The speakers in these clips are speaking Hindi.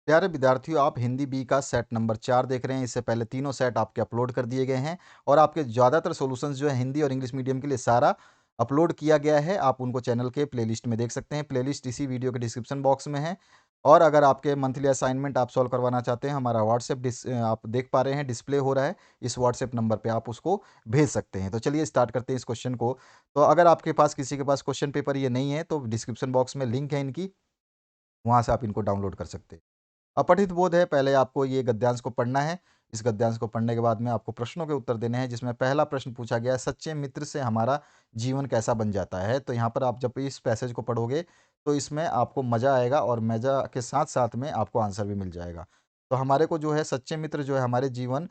प्यारे विद्यार्थियों, आप हिंदी बी का सेट नंबर 4 देख रहे हैं। इससे पहले तीनों सेट आपके अपलोड कर दिए गए हैं और आपके ज़्यादातर सॉल्यूशंस जो है हिंदी और इंग्लिश मीडियम के लिए सारा अपलोड किया गया है। आप उनको चैनल के प्लेलिस्ट में देख सकते हैं। प्लेलिस्ट इसी वीडियो के डिस्क्रिप्शन बॉक्स में है। और अगर आपके मंथली असाइनमेंट आप सॉल्व करवाना चाहते हैं, हमारा आप देख पा रहे हैं, डिस्प्ले हो रहा है। इस व्हाट्सएप नंबर पे आप उसको भेज सकते हैं। तो चलिए स्टार्ट करते हैं इस क्वेश्चन को। तो अगर आपके पास किसी के पास क्वेश्चन पेपर ये नहीं है तो डिस्क्रिप्शन बॉक्स में लिंक है इनकी, वहाँ से आप इनको डाउनलोड कर सकते हैं। अपठित बोध है, पहले आपको ये गद्यांश को पढ़ना है। इस गद्यांश को पढ़ने के बाद में आपको प्रश्नों के उत्तर देने हैं, जिसमें पहला प्रश्न पूछा गया है, सच्चे मित्र से हमारा जीवन कैसा बन जाता है। तो यहाँ पर आप जब इस पैसेज को पढ़ोगे तो इसमें आपको मज़ा आएगा और मज़ा के साथ साथ में आपको आंसर भी मिल जाएगा। तो हमारे को जो है सच्चे मित्र जो है हमारे जीवन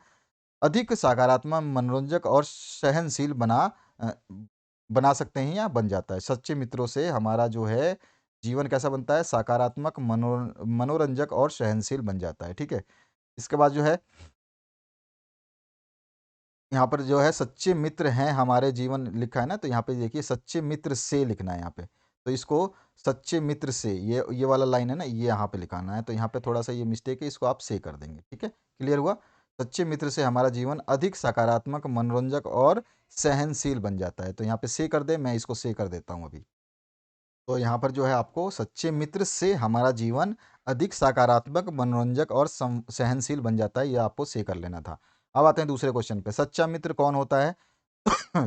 अधिक सकारात्मक, मनोरंजक और सहनशील अ, बना सकते हैं या बन जाता है। सच्चे मित्रों से हमारा जो है जीवन कैसा बनता है, सकारात्मक, मनोरंजक और सहनशील बन जाता है। ठीक है? इसके बाद जो है यहाँ पर जो है सच्चे मित्र हैं हमारे जीवन लिखा है ना, तो यहाँ पे देखिए सच्चे मित्र से लिखना है यहाँ पे। तो इसको सच्चे मित्र से ये वाला लाइन है ना, ये यहाँ पे लिखाना है। तो यहाँ पे थोड़ा सा ये मिस्टेक है, इसको आप से कर देंगे। ठीक है? क्लियर हुआ? सच्चे मित्र से हमारा जीवन अधिक सकारात्मक, मनोरंजक और सहनशील बन जाता है। तो यहाँ पे से कर दे, मैं इसको से कर देता हूँ अभी। तो यहाँ पर जो है आपको सच्चे मित्र से हमारा जीवन अधिक सकारात्मक, मनोरंजक और सहनशील बन जाता है, ये आपको से कर लेना था। अब आते हैं दूसरे क्वेश्चन पे। सच्चा मित्र कौन होता है?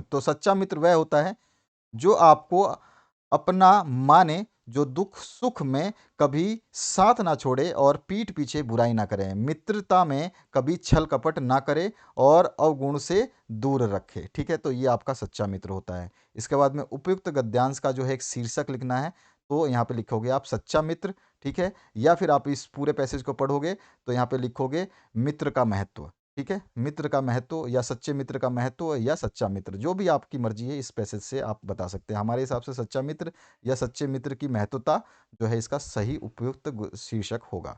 तो सच्चा मित्र वह होता है जो आपको अपना माने, जो दुख सुख में कभी साथ ना छोड़े और पीठ पीछे बुराई ना करे, मित्रता में कभी छल कपट ना करे और अवगुण से दूर रखे। ठीक है? तो ये आपका सच्चा मित्र होता है। इसके बाद में उपयुक्त गद्यांश का जो है एक शीर्षक लिखना है। तो यहाँ पे लिखोगे आप सच्चा मित्र। ठीक है? या फिर आप इस पूरे पैसेज को पढ़ोगे तो यहाँ पे लिखोगे मित्र का महत्व। ठीक है? मित्र का महत्व या सच्चे मित्र का महत्व या सच्चा मित्र, जो भी आपकी मर्जी है, इस पैसेज से आप बता सकते हैं। हमारे हिसाब से सच्चा मित्र या सच्चे मित्र की महत्वता जो है इसका सही उपयुक्त शीर्षक होगा।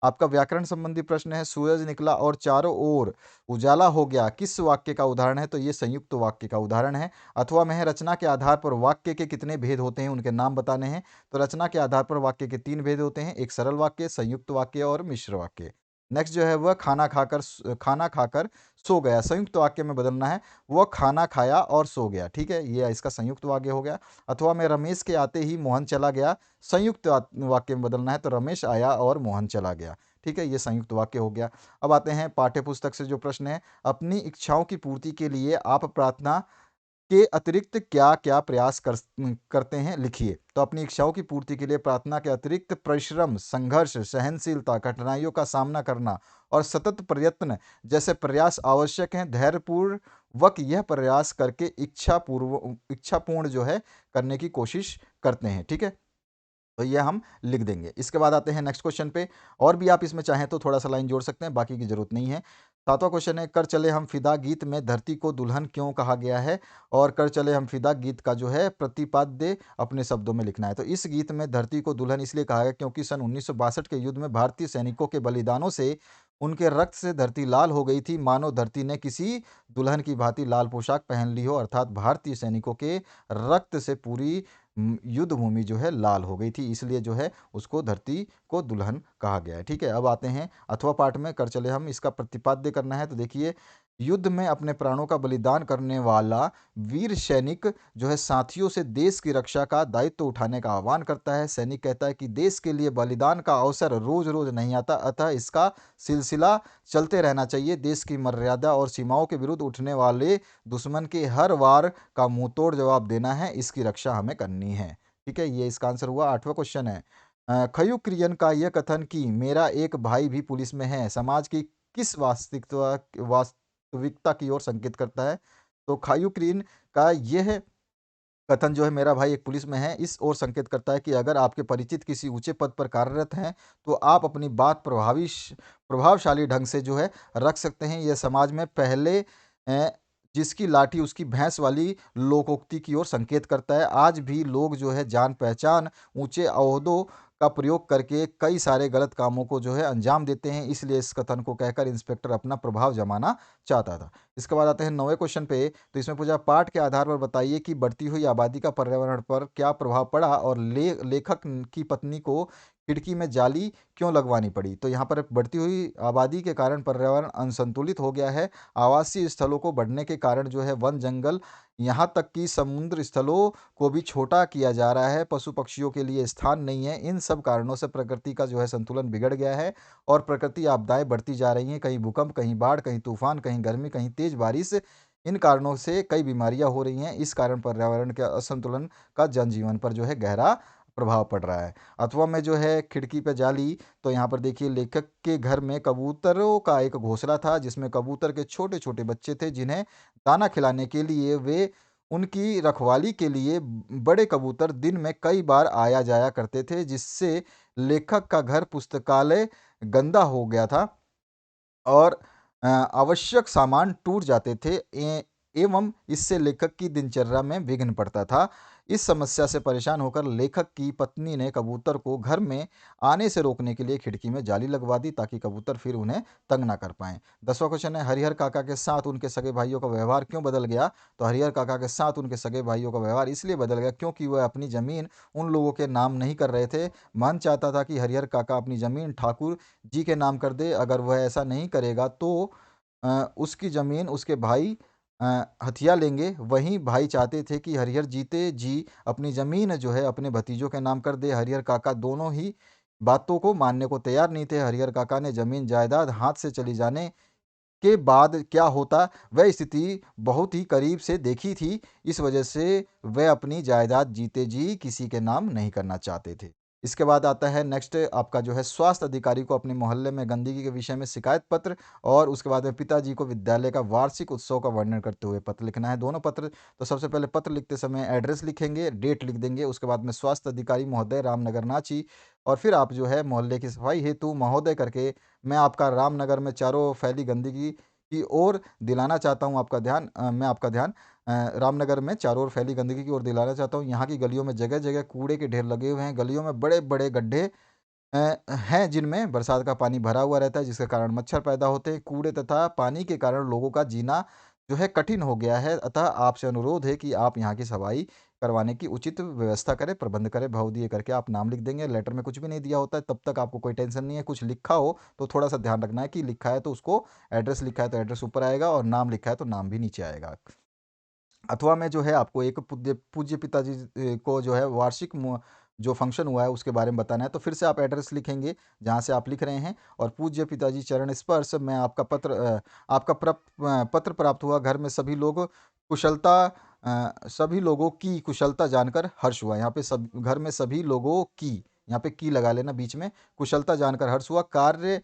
आपका व्याकरण संबंधी प्रश्न है, सूरज निकला और चारों ओर उजाला हो गया, किस वाक्य का उदाहरण है? तो ये संयुक्त वाक्य का उदाहरण है। अथवा में है, रचना के आधार पर वाक्य के कितने भेद होते हैं, उनके नाम बताने हैं। तो रचना के आधार पर वाक्य के 3 भेद होते हैं, एक सरल वाक्य, संयुक्त वाक्य और मिश्र वाक्य। नेक्स्ट जो है वह खाना खाकर सो गया, संयुक्त वाक्य में बदलना है, वह खाना खाया और सो गया। ठीक है? ये इसका संयुक्त वाक्य हो गया। अथवा में रमेश के आते ही मोहन चला गया, संयुक्त वाक्य में बदलना है, तो रमेश आया और मोहन चला गया। ठीक है? ये संयुक्त वाक्य हो गया। अब आते हैं पाठ्य पुस्तक से जो प्रश्न है, अपनी इच्छाओं की पूर्ति के लिए आप प्रार्थना के अतिरिक्त क्या-क्या प्रयास करते हैं, लिखिए। तो अपनी इच्छाओं की पूर्ति के लिए प्रार्थना के अतिरिक्त परिश्रम, संघर्ष, सहनशीलता, कठिनाइयों का सामना करना और सतत प्रयत्न जैसे प्रयास आवश्यक हैं। धैर्यपूर्वक यह प्रयास करके इच्छापूर्ण जो है करने की कोशिश करते हैं। ठीक है? तो ये हम लिख देंगे। इसके बाद आते हैं नेक्स्ट क्वेश्चन पे। और भी आप इसमें चाहें तो थोड़ा-सा लाइन जोड़ सकते हैं, बाकी की ज़रूरत नहीं है। 7वां क्वेश्चन है, कर चले हम फिदा गीत में धरती को दुल्हन क्यों कहा गया है? और कर चले हम फिदा गीत का जो है प्रतिपाद्य अपने शब्दों में लिखना है। तो इस गीत में धरती को दुल्हन इसलिए कहा गया क्योंकि सन 1962 के युद्ध में भारतीय सैनिकों के बलिदानों से उनके रक्त से धरती लाल हो गई थी। मानो धरती ने किसी दुल्हन की भांति लाल पोशाक पहन ली हो, अर्थात भारतीय सैनिकों के रक्त से पूरी युद्ध भूमि जो है लाल हो गई थी, इसलिए जो है उसको धरती को दुल्हन कहा गया है। ठीक है? अब आते हैं अथवा पाठ में, कर चले हम इसका प्रतिपाद्य करना है। तो देखिए, युद्ध में अपने प्राणों का बलिदान करने वाला वीर सैनिक जो है साथियों से देश की रक्षा का दायित्व उठाने का आह्वान करता है। सैनिक कहता है कि देश के लिए बलिदान का अवसर रोज रोज नहीं आता, अतः इसका सिलसिला चलते रहना चाहिए। देश की मर्यादा और सीमाओं के विरुद्ध उठने वाले दुश्मन के हर वार का मुंहतोड़ जवाब देना है, इसकी रक्षा हमें करनी है। ठीक है? ये इसका आंसर हुआ। 8वां क्वेश्चन है, खयुक्रियन का यह कथन कि मेरा एक भाई भी पुलिस में है, समाज की किस वास्तविकता की ओर संकेत करता है? तो खयुक्रियन का यह कथन जो है, मेरा भाई एक पुलिस में है, इस ओर संकेत करता है कि अगर आपके परिचित किसी ऊंचे पद पर कार्यरत हैं तो आप अपनी बात प्रभावशाली ढंग से जो है रख सकते हैं। यह समाज में पहले जिसकी लाठी उसकी भैंस वाली लोकोक्ति की ओर संकेत करता है। आज भी लोग जो है जान पहचान, ऊंचे ओहदों का प्रयोग करके कई सारे गलत कामों को जो है अंजाम देते हैं, इसलिए इस कथन को कहकर इंस्पेक्टर अपना प्रभाव जमाना चाहता था। इसके बाद आते हैं 9वें क्वेश्चन पे। तो इसमें पूछा, पाठ के आधार पर बताइए कि बढ़ती हुई आबादी का पर्यावरण पर क्या प्रभाव पड़ा और लेखक की पत्नी को खिड़की में जाली क्यों लगवानी पड़ी? तो यहाँ पर बढ़ती हुई आबादी के कारण पर्यावरण असंतुलित हो गया है। आवासीय स्थलों को बढ़ने के कारण जो है वन जंगल, यहाँ तक कि समुद्र स्थलों को भी छोटा किया जा रहा है। पशु पक्षियों के लिए स्थान नहीं है। इन सब कारणों से प्रकृति का जो है संतुलन बिगड़ गया है और प्रकृति आपदाएं बढ़ती जा रही हैं। कहीं भूकंप, कहीं बाढ़, कहीं तूफान, कहीं गर्मी, कहीं तेज बारिश। इन कारणों से कई बीमारियां हो रही हैं। इस कारण पर्यावरण के असंतुलन का जनजीवन पर जो है गहरा प्रभाव पड़ रहा है। अथवा में जो है खिड़की पे जाली, तो यहाँ पर देखिए लेखक के घर में कबूतरों का एक घोंसला था जिसमें कबूतर के छोटे छोटे बच्चे थे जिन्हें दाना खिलाने के लिए वे उनकी रखवाली के लिए बड़े कबूतर दिन में कई बार आया जाया करते थे, जिससे लेखक का घर पुस्तकालय गंदा हो गया था और आवश्यक सामान टूट जाते थे एवं इससे लेखक की दिनचर्या में विघ्न पड़ता था। इस समस्या से परेशान होकर लेखक की पत्नी ने कबूतर को घर में आने से रोकने के लिए खिड़की में जाली लगवा दी ताकि कबूतर फिर उन्हें तंग ना कर पाएं। 10वां क्वेश्चन है, हरिहर काका के साथ उनके सगे भाइयों का व्यवहार क्यों बदल गया? तो हरिहर काका के साथ उनके सगे भाइयों का व्यवहार इसलिए बदल गया क्योंकि वह अपनी जमीन उन लोगों के नाम नहीं कर रहे थे। मन चाहता था कि हरिहर काका अपनी जमीन ठाकुर जी के नाम कर दे। अगर वह ऐसा नहीं करेगा तो उसकी ज़मीन उसके भाई हथिया लेंगे। वहीं भाई चाहते थे कि हरिहर जीते जी अपनी ज़मीन जो है अपने भतीजों के नाम कर दे। हरिहर काका दोनों ही बातों को मानने को तैयार नहीं थे। हरिहर काका ने ज़मीन जायदाद हाथ से चली जाने के बाद क्या होता वह स्थिति बहुत ही करीब से देखी थी। इस वजह से वह अपनी जायदाद जीते जी किसी के नाम नहीं करना चाहते थे। इसके बाद आता है नेक्स्ट आपका जो है स्वास्थ्य अधिकारी को अपने मोहल्ले में गंदगी के विषय में शिकायत पत्र, और उसके बाद में पिताजी को विद्यालय का वार्षिक उत्सव का वर्णन करते हुए पत्र लिखना है। दोनों पत्र, तो सबसे पहले पत्र लिखते समय एड्रेस लिखेंगे, डेट लिख देंगे। उसके बाद में स्वास्थ्य अधिकारी महोदय रामनगर नाची, और फिर आप जो है मोहल्ले की सफाई हेतु महोदय करके मैं आपका रामनगर में चारों ओर फैली गंदगी की ओर दिलाना चाहता हूँ आपका ध्यान मैं आपका ध्यान रामनगर में चारों ओर फैली गंदगी की ओर दिलाना चाहता हूँ। यहाँ की गलियों में जगह जगह कूड़े के ढेर लगे हुए हैं। गलियों में बड़े बड़े गड्ढे हैं जिनमें बरसात का पानी भरा हुआ रहता है जिसके कारण मच्छर पैदा होते हैं। कूड़े तथा पानी के कारण लोगों का जीना जो है कठिन हो गया है। अतः आपसे अनुरोध है कि आप यहाँ की सफाई करवाने की उचित व्यवस्था करें, प्रबंध करें। भाव दिए करके आप नाम लिख देंगे। लेटर में कुछ भी नहीं दिया होता है तब तक आपको कोई टेंशन नहीं है। कुछ लिखा हो तो थोड़ा सा ध्यान रखना है कि लिखा है तो उसको, एड्रेस लिखा है तो एड्रेस ऊपर आएगा और नाम लिखा है तो नाम भी नीचे आएगा। अथवा में जो है आपको एक पूज्य पूज्य पिताजी को जो है वार्षिक जो फंक्शन हुआ है उसके बारे में बताना है। तो फिर से आप एड्रेस लिखेंगे जहाँ से आप लिख रहे हैं, और पूज्य पिताजी चरण स्पर्श में आपका पत्र प्राप्त हुआ। घर में सभी लोग कुशलता सभी लोगों की कुशलता जानकर हर्ष हुआ। यहाँ पे सब घर में सभी लोगों की, यहाँ पे की लगा लेना बीच में, कुशलता जानकर हर्ष हुआ। कार्य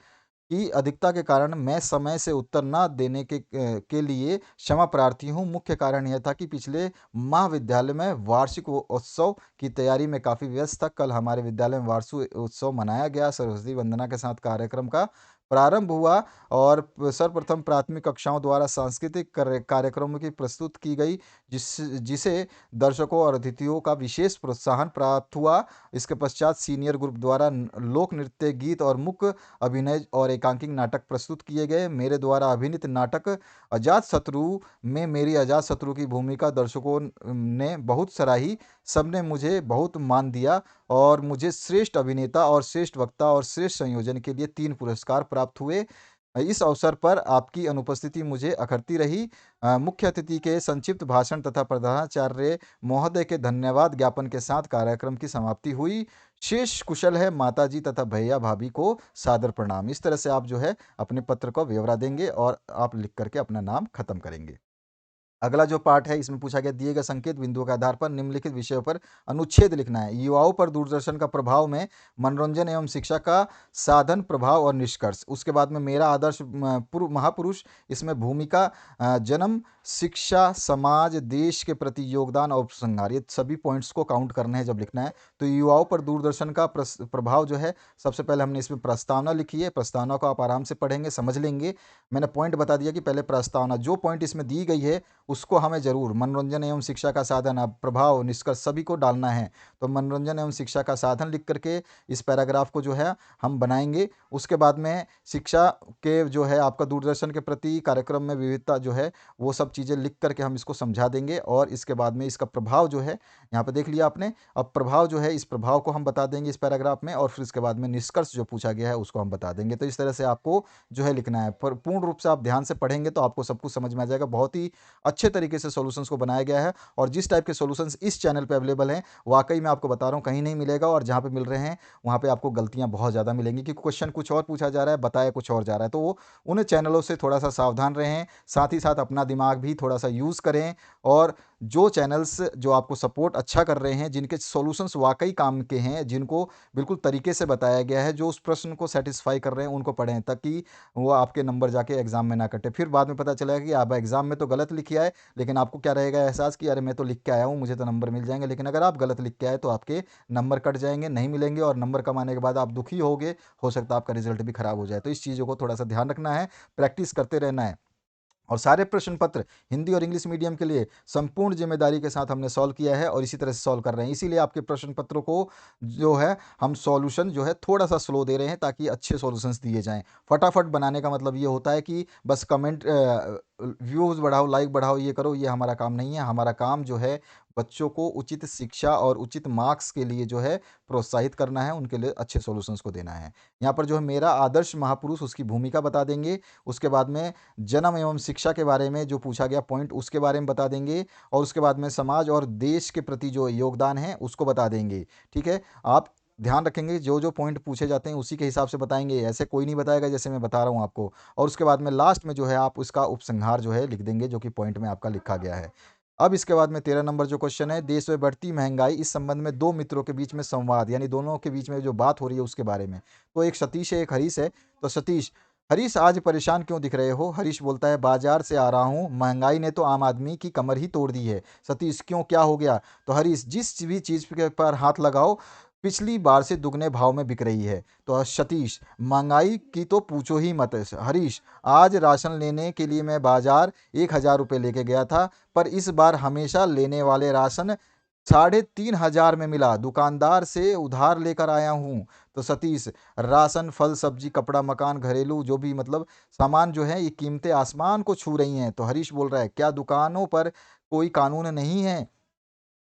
की अधिकता के कारण मैं समय से उत्तर ना देने के लिए क्षमा प्रार्थी हूँ। मुख्य कारण यह था कि पिछले महाविद्यालय में वार्षिक उत्सव की तैयारी में काफ़ी व्यस्त था। कल हमारे विद्यालय में वार्षिक उत्सव मनाया गया। सरस्वती वंदना के साथ कार्यक्रम का प्रारंभ हुआ और सर्वप्रथम प्राथमिक कक्षाओं द्वारा सांस्कृतिक कार्यक्रमों की प्रस्तुत की गई, जिसे दर्शकों और अतिथियों का विशेष प्रोत्साहन प्राप्त हुआ। इसके पश्चात सीनियर ग्रुप द्वारा लोक नृत्य, गीत और मुख्य अभिनय और एकांकिक नाटक प्रस्तुत किए गए। मेरे द्वारा अभिनीत नाटक अजातशत्रु में मेरी अजातशत्रु की भूमिका दर्शकों ने बहुत सराही। सबने मुझे बहुत मान दिया और मुझे श्रेष्ठ अभिनेता और श्रेष्ठ वक्ता और श्रेष्ठ संयोजन के लिए 3 पुरस्कार प्राप्त हुए। इस अवसर पर आपकी अनुपस्थिति मुझे अखरती रही। मुख्य अतिथि के संक्षिप्त भाषण तथा प्रधानाचार्य महोदय के धन्यवाद ज्ञापन के साथ कार्यक्रम की समाप्ति हुई। शेष कुशल है माताजी तथा भैया भाभी को सादर प्रणाम। इस तरह से आप जो है अपने पत्र को ब्यौरा देंगे और आप लिख करके अपना नाम खत्म करेंगे। अगला जो पार्ट है इसमें पूछा गया दिए गए संकेत बिंदुओं के आधार पर निम्नलिखित विषयों पर अनुच्छेद लिखना है। युवाओं पर दूरदर्शन का प्रभाव में मनोरंजन एवं शिक्षा का साधन, प्रभाव और निष्कर्ष। उसके बाद में मेरा आदर्श महापुरुष, इसमें भूमिका, जन्म, शिक्षा, समाज, देश के प्रति योगदान और उपसंहार, ये सभी पॉइंट्स को काउंट करना है जब लिखना है। तो युवाओं पर दूरदर्शन का प्रभाव जो है, सबसे पहले हमने इसमें प्रस्तावना लिखी है। प्रस्तावना को आप आराम से पढ़ेंगे, समझ लेंगे। मैंने पॉइंट बता दिया कि पहले प्रस्तावना जो पॉइंट इसमें दी गई है उसको हमें ज़रूर मनोरंजन एवं शिक्षा का साधन, अब प्रभाव, निष्कर्ष सभी को डालना है। तो मनोरंजन एवं शिक्षा का साधन लिख करके इस पैराग्राफ को जो है हम बनाएंगे। उसके बाद में शिक्षा के जो है आपका दूरदर्शन के प्रति कार्यक्रम में विविधता जो है वो सब चीज़ें लिख करके हम इसको समझा देंगे। और इसके बाद में इसका प्रभाव जो है यहाँ पे देख लिया आपने, अब प्रभाव जो है इस प्रभाव को हम बता देंगे इस पैराग्राफ में, और फिर इसके बाद में निष्कर्ष जो पूछा गया है उसको हम बता देंगे। तो इस तरह से आपको जो है लिखना है। पर पूर्ण रूप से आप ध्यान से पढ़ेंगे तो आपको सब कुछ समझ में आ जाएगा। बहुत ही अच्छे तरीके से सॉल्यूशंस को बनाया गया है, और जिस टाइप के सॉल्यूशंस इस चैनल पे अवेलेबल हैं वाकई मैं आपको बता रहा हूँ कहीं नहीं मिलेगा, और जहाँ पे मिल रहे हैं वहाँ पे आपको गलतियाँ बहुत ज़्यादा मिलेंगी, क्योंकि क्वेश्चन कुछ और पूछा जा रहा है, बताया कुछ और जा रहा है। तो वो उन चैनलों से थोड़ा सा सावधान रहें, साथ ही साथ अपना दिमाग भी थोड़ा सा यूज़ करें। और जो चैनल्स जो आपको सपोर्ट अच्छा कर रहे हैं, जिनके सॉल्यूशंस वाकई काम के हैं, जिनको बिल्कुल तरीके से बताया गया है, जो उस प्रश्न को सेटिस्फाई कर रहे हैं, उनको पढ़ें, ताकि वो आपके नंबर जाके एग्जाम में ना कटे। फिर बाद में पता चलेगा कि आप एग्जाम में तो गलत लिख के आए, लेकिन आपको क्या रहेगा एहसास कि अरे मैं तो लिख के आया हूँ, मुझे तो नंबर मिल जाएंगे। लेकिन अगर आप गलत लिख के आए तो आपके नंबर कट जाएंगे, नहीं मिलेंगे, और नंबर कम आने के बाद आप दुखी होगे, हो सकता है आपका रिजल्ट भी खराब हो जाए। तो इस चीज़ों को थोड़ा सा ध्यान रखना है, प्रैक्टिस करते रहना है। और सारे प्रश्न पत्र हिंदी और इंग्लिश मीडियम के लिए संपूर्ण जिम्मेदारी के साथ हमने सॉल्व किया है, और इसी तरह से सॉल्व कर रहे हैं। इसीलिए आपके प्रश्न पत्रों को जो है हम सॉल्यूशन जो है थोड़ा सा स्लो दे रहे हैं, ताकि अच्छे सॉल्यूशंस दिए जाएं। फटाफट बनाने का मतलब ये होता है कि बस कमेंट, व्यूज़ बढ़ाओ, लाइक बढ़ाओ, ये करो, ये हमारा काम नहीं है। हमारा काम जो है बच्चों को उचित शिक्षा और उचित मार्क्स के लिए जो है प्रोत्साहित करना है, उनके लिए अच्छे सॉल्यूशंस को देना है। यहाँ पर जो है मेरा आदर्श महापुरुष, उसकी भूमिका बता देंगे। उसके बाद में जन्म एवं शिक्षा के बारे में जो पूछा गया पॉइंट उसके बारे में बता देंगे, और उसके बाद में समाज और देश के प्रति जो योगदान है उसको बता देंगे। ठीक है, आप ध्यान रखेंगे जो जो पॉइंट पूछे जाते हैं उसी के हिसाब से बताएंगे, ऐसे कोई नहीं बताएगा जैसे मैं बता रहा हूँ आपको। और उसके बाद में लास्ट में जो है आप उसका उपसंहार जो है लिख देंगे, जो कि पॉइंट में आपका लिखा गया है। अब इसके बाद में 13 नंबर जो क्वेश्चन है, देश में बढ़ती महंगाई, इस संबंध में दो मित्रों के बीच में संवाद, यानी दोनों के बीच में जो बात हो रही है उसके बारे में। तो एक सतीश है, एक हरीश है। तो सतीश, हरीश आज परेशान क्यों दिख रहे हो? हरीश बोलता है बाजार से आ रहा हूँ, महंगाई ने तो आम आदमी की कमर ही तोड़ दी है। सतीश, क्यों, क्या हो गया? तो हरीश, जिस भी चीज़ के पर हाथ लगाओ पिछली बार से दुगने भाव में बिक रही है। तो सतीश, महंगाई की तो पूछो ही मत। हरीश, आज राशन लेने के लिए मैं बाजार 1,000 रुपये लेके गया था, पर इस बार हमेशा लेने वाले राशन 3,500 में मिला, दुकानदार से उधार लेकर आया हूँ। तो सतीश, राशन, फल, सब्जी, कपड़ा, मकान, घरेलू जो भी मतलब सामान जो है ये कीमतें आसमान को छू रही हैं। तो हरीश बोल रहा है क्या दुकानों पर कोई कानून नहीं है?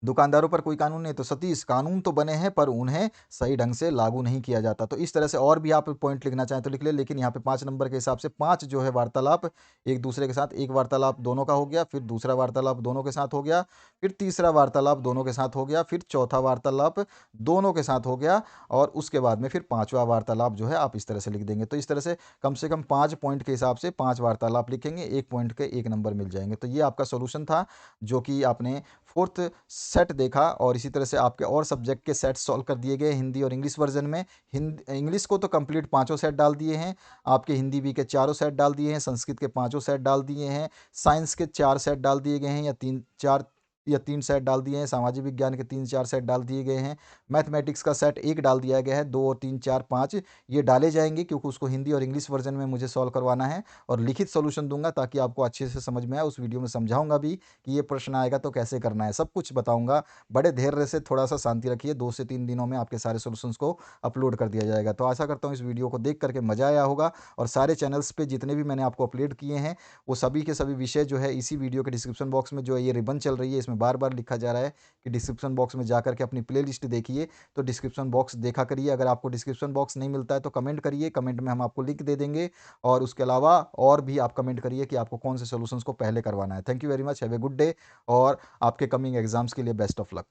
दुकानदारों पर कोई कानून नहीं। तो सतीश, कानून तो बने हैं पर उन्हें सही ढंग से लागू नहीं किया जाता। तो इस तरह से और भी आप पॉइंट लिखना चाहें तो लिख ले, लेकिन यहाँ पे 5 नंबर के हिसाब से 5 जो है वार्तालाप एक दूसरे के साथ, एक वार्तालाप दोनों का हो गया, फिर दूसरा वार्तालाप दोनों के साथ हो गया, फिर तीसरा वार्तालाप दोनों के साथ हो गया, फिर चौथा वार्तालाप दोनों के साथ हो गया, और उसके बाद में फिर पांचवा वार्तालाप जो है आप इस तरह से लिख देंगे। तो इस तरह से कम 5 पॉइंट के हिसाब से 5 वार्तालाप लिखेंगे, 1 पॉइंट के 1 नंबर मिल जाएंगे। तो ये आपका सोल्यूशन था, जो कि आपने फोर्थ सेट देखा, और इसी तरह से आपके और सब्जेक्ट के सेट सॉल्व कर दिए गए हिंदी और इंग्लिश वर्जन में। हिंदी इंग्लिश को तो कंप्लीट पांचों सेट डाल दिए हैं आपके, हिंदी भी के चारों सेट डाल दिए हैं, संस्कृत के पांचों सेट डाल दिए हैं, साइंस के 4 सेट डाल दिए गए हैं, या 3 सेट डाल दिए हैं, सामाजिक विज्ञान के 3-4 सेट डाल दिए गए हैं, मैथमेटिक्स का सेट 1 डाल दिया गया है, 2 और 3 4 5 ये डाले जाएंगे, क्योंकि उसको हिंदी और इंग्लिश वर्जन में मुझे सॉल्व करवाना है, और लिखित सॉल्यूशन दूंगा ताकि आपको अच्छे से समझ में आए। उस वीडियो में समझाऊंगा भी कि ये प्रश्न आएगा तो कैसे करना है, सब कुछ बताऊंगा। बड़े धैर्य से थोड़ा सा शांति रखिए, 2 से 3 दिनों में आपके सारे सॉल्यूशंस को अपलोड कर दिया जाएगा। तो आशा करता हूँ इस वीडियो को देख करके मजा आया होगा, और सारे चैनल्स पे जितने भी मैंने आपको अपलोड किए हैं वो सभी के सभी विषय जो है इसी वीडियो के डिस्क्रिप्शन बॉक्स में जो है ये रिबन चल रही है, इसमें बार बार लिखा जा रहा है कि डिस्क्रिप्शन बॉक्स में जाकर के अपनी प्लेलिस्ट देखिए। तो डिस्क्रिप्शन बॉक्स देखा करिए। अगर आपको डिस्क्रिप्शन बॉक्स नहीं मिलता है तो कमेंट करिए, कमेंट में हम आपको लिंक दे देंगे। और उसके अलावा और भी आप कमेंट करिए कि आपको कौन से सॉल्यूशंस को पहले करवाना है। Thank you very much, have a good day, और आपके कमिंग एग्जाम्स के लिए बेस्ट ऑफ लक।